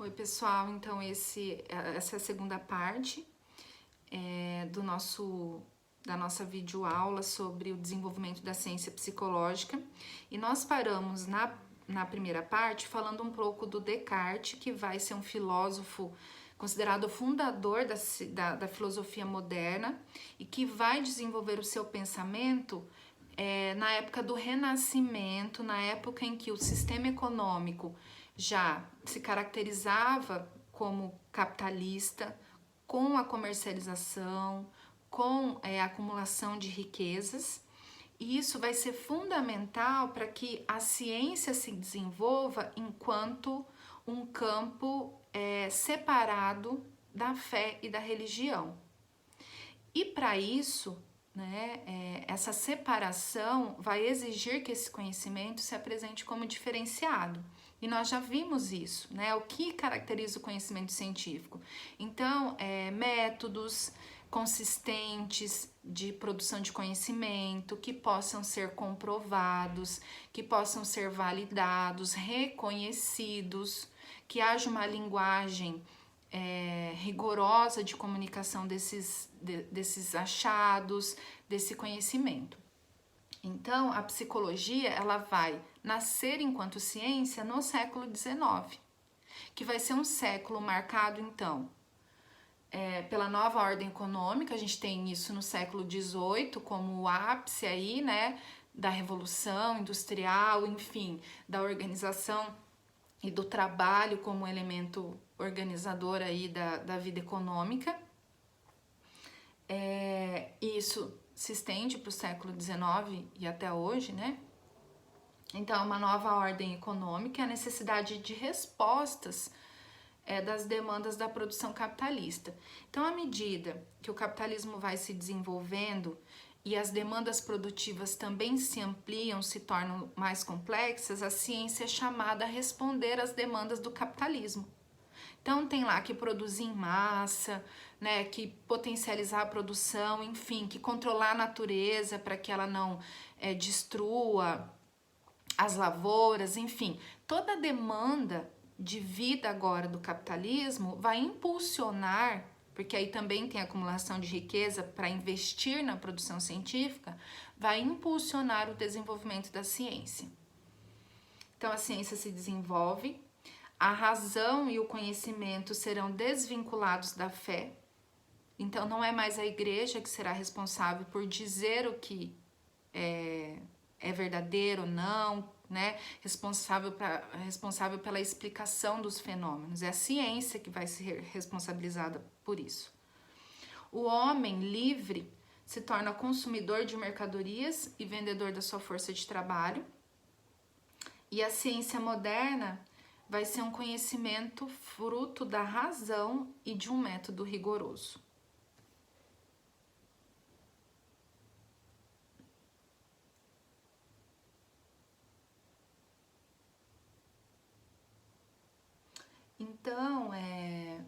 Oi, pessoal. Então, essa é a segunda parte da nossa videoaula sobre o desenvolvimento da ciência psicológica. E nós paramos na primeira parte falando um pouco do Descartes, que vai ser um filósofo considerado o fundador da filosofia moderna e que vai desenvolver o seu pensamento na época do Renascimento, na época em que o sistema econômico já se caracterizava como capitalista, com a comercialização, com a acumulação de riquezas. E isso vai ser fundamental para que a ciência se desenvolva enquanto um campo separado da fé e da religião. E para isso, essa separação vai exigir que esse conhecimento se apresente como diferenciado. E nós já vimos isso, o que caracteriza o conhecimento científico. Então, métodos consistentes de produção de conhecimento, que possam ser comprovados, que possam ser validados, reconhecidos, que haja uma linguagem rigorosa de comunicação desses achados, desse conhecimento. Então, a psicologia ela vai nascer enquanto ciência no século XIX, que vai ser um século marcado, então, pela nova ordem econômica. A gente tem isso no século XVIII como o ápice aí, da Revolução Industrial, enfim, da organização e do trabalho como elemento organizador aí da vida econômica. Isso se estende para o século XIX e até hoje, Então, uma nova ordem econômica é a necessidade de respostas das demandas da produção capitalista. Então, à medida que o capitalismo vai se desenvolvendo e as demandas produtivas também se ampliam, se tornam mais complexas, a ciência é chamada a responder às demandas do capitalismo. Então, tem lá que produzir em massa, que potencializar a produção, enfim, que controlar a natureza para que ela não destrua as lavouras, enfim. Toda a demanda de vida agora do capitalismo vai impulsionar, porque aí também tem acumulação de riqueza para investir na produção científica, vai impulsionar o desenvolvimento da ciência. Então, a ciência se desenvolve, a razão e o conhecimento serão desvinculados da fé. Então, não é mais a igreja que será responsável por dizer o que é verdadeiro ou não, responsável pela explicação dos fenômenos. É a ciência que vai ser responsabilizada por isso. O homem livre se torna consumidor de mercadorias e vendedor da sua força de trabalho. E a ciência moderna vai ser um conhecimento fruto da razão e de um método rigoroso. Então,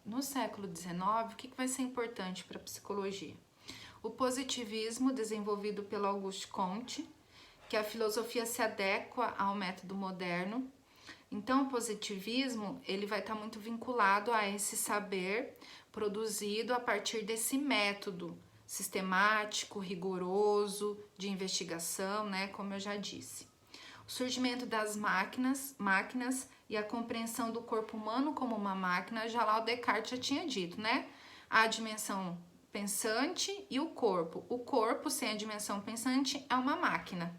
no século XIX, o que vai ser importante para a psicologia? O positivismo, desenvolvido pelo Auguste Comte, que a filosofia se adequa ao método moderno. Então, o positivismo ele vai estar muito vinculado a esse saber produzido a partir desse método sistemático, rigoroso, de investigação, como eu já disse. O surgimento das máquinas e a compreensão do corpo humano como uma máquina, já lá o Descartes já tinha dito, A dimensão pensante e o corpo. O corpo sem a dimensão pensante é uma máquina.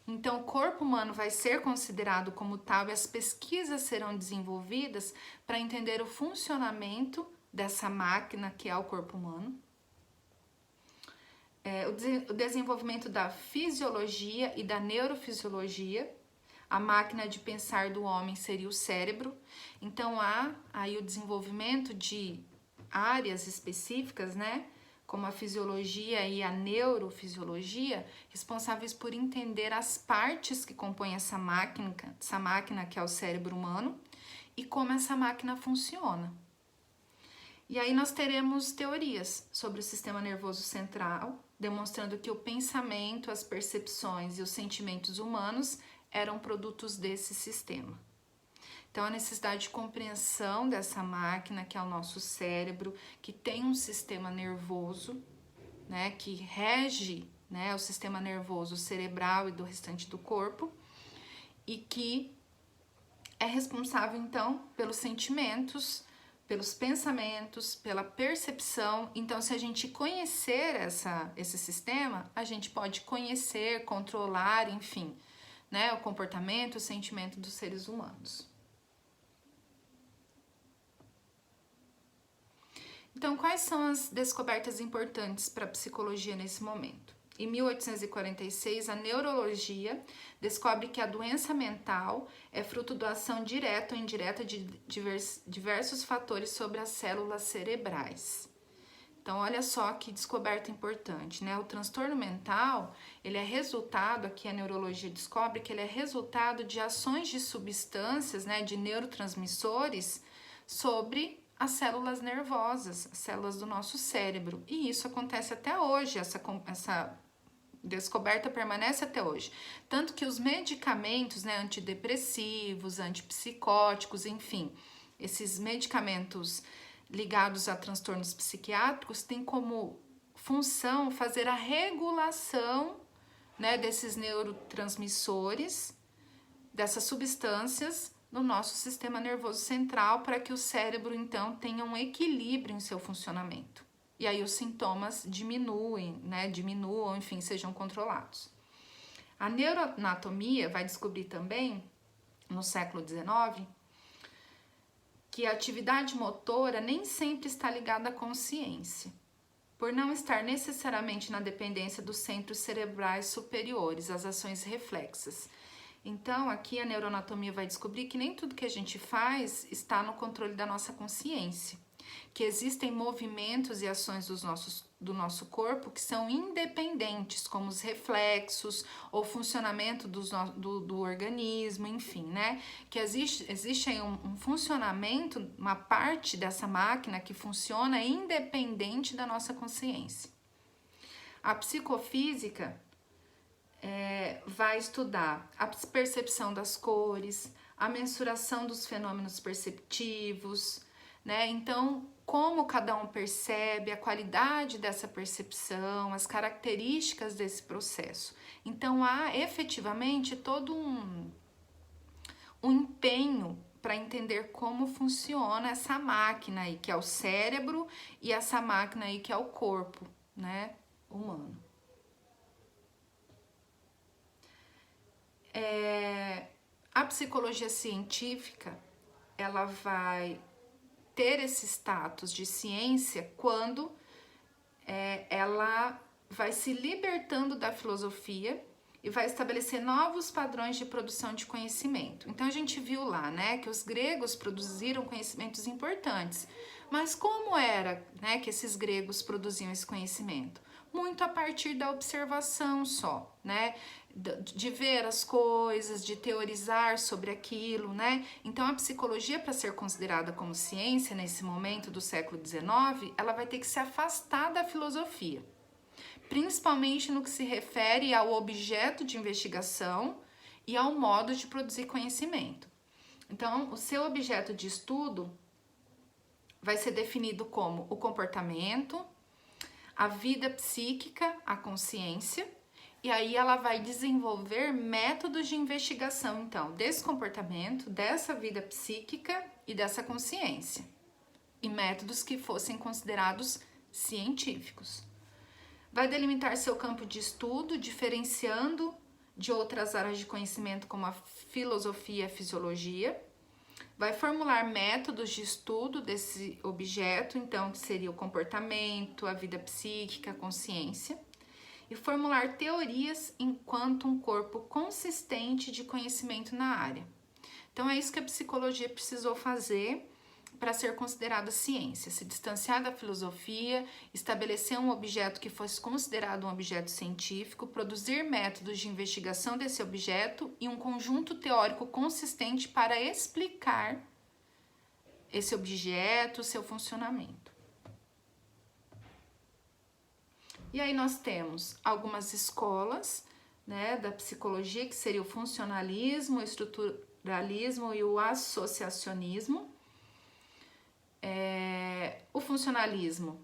Então, o corpo humano vai ser considerado como tal e as pesquisas serão desenvolvidas para entender o funcionamento dessa máquina que é o corpo humano. O desenvolvimento da fisiologia e da neurofisiologia. A máquina de pensar do homem seria o cérebro. Então, há aí o desenvolvimento de áreas específicas, como a fisiologia e a neurofisiologia, responsáveis por entender as partes que compõem essa máquina que é o cérebro humano e como essa máquina funciona. E aí nós teremos teorias sobre o sistema nervoso central, demonstrando que o pensamento, as percepções e os sentimentos humanos eram produtos desse sistema. Então, a necessidade de compreensão dessa máquina, que é o nosso cérebro, que tem um sistema nervoso, né, que rege, né, o sistema nervoso cerebral e do restante do corpo, e que é responsável, então, pelos sentimentos, pelos pensamentos, pela percepção. Então, se a gente conhecer esse sistema, a gente pode conhecer, controlar, enfim, né, o comportamento, o sentimento dos seres humanos. Então, quais são as descobertas importantes para a psicologia nesse momento? Em 1846, a neurologia descobre que a doença mental é fruto da ação direta ou indireta de diversos fatores sobre as células cerebrais. Então, olha só que descoberta importante, né? O transtorno mental, ele é resultado, aqui a neurologia descobre que ele é resultado de ações de substâncias, né, de neurotransmissores sobre as células nervosas, as células do nosso cérebro. E isso acontece até hoje, essa descoberta permanece até hoje. Tanto que os medicamentos, né, antidepressivos, antipsicóticos, enfim, esses medicamentos ligados a transtornos psiquiátricos têm como função fazer a regulação, né, desses neurotransmissores, dessas substâncias no nosso sistema nervoso central, para que o cérebro, então, tenha um equilíbrio em seu funcionamento. E aí os sintomas diminuam, enfim, sejam controlados. A neuroanatomia vai descobrir também, no século XIX, que a atividade motora nem sempre está ligada à consciência, por não estar necessariamente na dependência dos centros cerebrais superiores, as ações reflexas. Então, aqui a neuroanatomia vai descobrir que nem tudo que a gente faz está no controle da nossa consciência, que existem movimentos e ações do nosso corpo que são independentes, como os reflexos ou funcionamento do organismo, enfim, né? Que existe aí um funcionamento, uma parte dessa máquina que funciona independente da nossa consciência. A psicofísica vai estudar a percepção das cores, a mensuração dos fenômenos perceptivos, né? Então, como cada um percebe, a qualidade dessa percepção, as características desse processo. Então, há efetivamente todo um empenho para entender como funciona essa máquina aí, que é o cérebro, e essa máquina aí, que é o corpo, né, humano. A psicologia científica, ela vai ter esse status de ciência quando ela vai se libertando da filosofia e vai estabelecer novos padrões de produção de conhecimento. Então a gente viu lá, né, que os gregos produziram conhecimentos importantes. Mas como era, né, que esses gregos produziam esse conhecimento? Muito a partir da observação só, né? De ver as coisas, de teorizar sobre aquilo, né? Então a psicologia, para ser considerada como ciência nesse momento do século XIX, ela vai ter que se afastar da filosofia, principalmente no que se refere ao objeto de investigação e ao modo de produzir conhecimento. Então, o seu objeto de estudo vai ser definido como o comportamento, a vida psíquica, a consciência, e aí ela vai desenvolver métodos de investigação, então, desse comportamento, dessa vida psíquica e dessa consciência, e métodos que fossem considerados científicos. Vai delimitar seu campo de estudo, diferenciando de outras áreas de conhecimento como a filosofia e a fisiologia. Vai formular métodos de estudo desse objeto, então, que seria o comportamento, a vida psíquica, a consciência. E formular teorias enquanto um corpo consistente de conhecimento na área. Então, é isso que a psicologia precisou fazer para ser considerada ciência, se distanciar da filosofia, estabelecer um objeto que fosse considerado um objeto científico, produzir métodos de investigação desse objeto e um conjunto teórico consistente para explicar esse objeto, seu funcionamento. E aí nós temos algumas escolas, né, da psicologia, que seria o funcionalismo, estruturalismo e o associacionismo. O funcionalismo,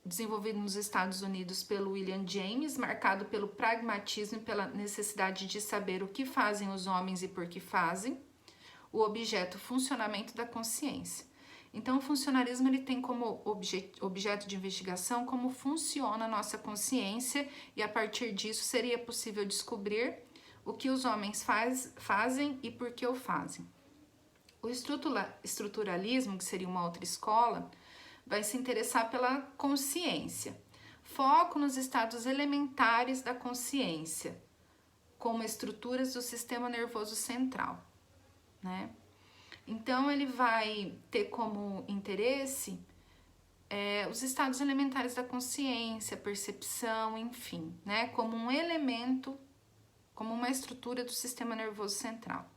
desenvolvido nos Estados Unidos pelo William James, marcado pelo pragmatismo e pela necessidade de saber o que fazem os homens e por que fazem. O objeto, funcionamento da consciência. Então, o funcionalismo ele tem como objeto de investigação como funciona a nossa consciência, e a partir disso seria possível descobrir o que os homens fazem e por que o fazem. O estruturalismo, que seria uma outra escola, vai se interessar pela consciência. Foco nos estados elementares da consciência, como estruturas do sistema nervoso central, né? Então, ele vai ter como interesse os estados elementares da consciência, percepção, enfim, né? Como um elemento, como uma estrutura do sistema nervoso central.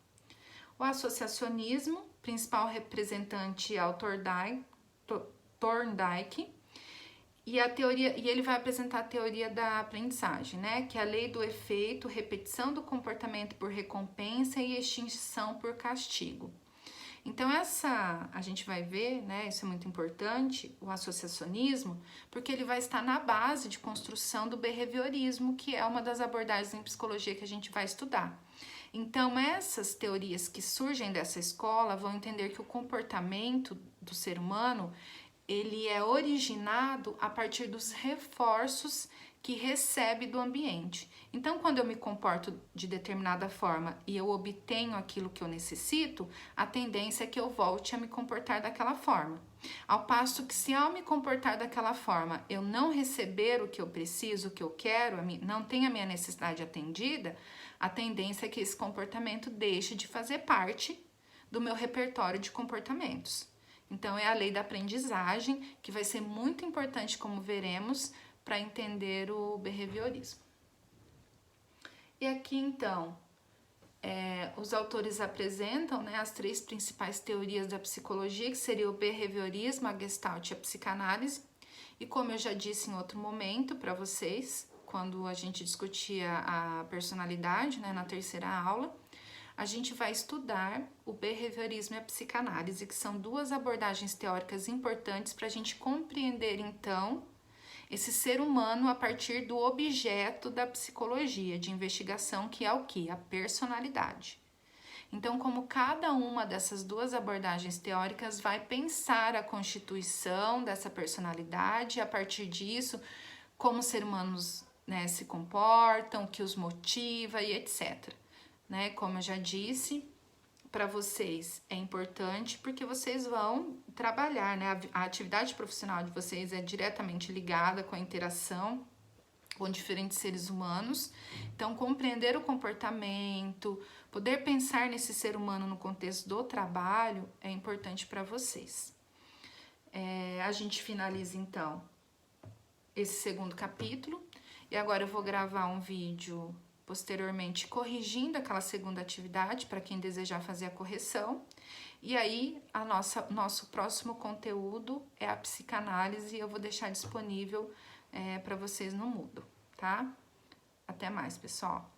O associacionismo, principal representante é o Thorndike, e ele vai apresentar a teoria da aprendizagem, né? Que é a lei do efeito, repetição do comportamento por recompensa e extinção por castigo. Então, a gente vai ver, né, isso é muito importante, o associacionismo, porque ele vai estar na base de construção do behaviorismo, que é uma das abordagens em psicologia que a gente vai estudar. Então, essas teorias que surgem dessa escola vão entender que o comportamento do ser humano, ele é originado a partir dos reforços que recebe do ambiente. Então, quando eu me comporto de determinada forma e eu obtenho aquilo que eu necessito, a tendência é que eu volte a me comportar daquela forma. Ao passo que, se ao me comportar daquela forma eu não receber o que eu preciso, o que eu quero, não tenho a minha necessidade atendida, a tendência é que esse comportamento deixe de fazer parte do meu repertório de comportamentos. Então, é a lei da aprendizagem, que vai ser muito importante, como veremos, para entender o behaviorismo. E aqui, então, os autores apresentam, né, as 3 principais teorias da psicologia, que seria o behaviorismo, a Gestalt e a psicanálise. E como eu já disse em outro momento para vocês, quando a gente discutia a personalidade, né, na terceira aula, a gente vai estudar o behaviorismo e a psicanálise, que são 2 abordagens teóricas importantes para a gente compreender, então, esse ser humano a partir do objeto da psicologia de investigação, que é o quê? A personalidade. Então, como cada uma dessas 2 abordagens teóricas vai pensar a constituição dessa personalidade, a partir disso, como os seres humanos, né, se comportam, o que os motiva e etc. Né? Como eu já disse, para vocês é importante porque vocês vão trabalhar, né? A atividade profissional de vocês é diretamente ligada com a interação com diferentes seres humanos. Então, compreender o comportamento, poder pensar nesse ser humano no contexto do trabalho é importante para vocês. A gente finaliza, então, esse 2º capítulo. E agora eu vou gravar um vídeo posteriormente corrigindo aquela 2ª atividade para quem desejar fazer a correção. E aí, nosso próximo conteúdo é a psicanálise, e eu vou deixar disponível para vocês no Moodle, tá? Até mais, pessoal!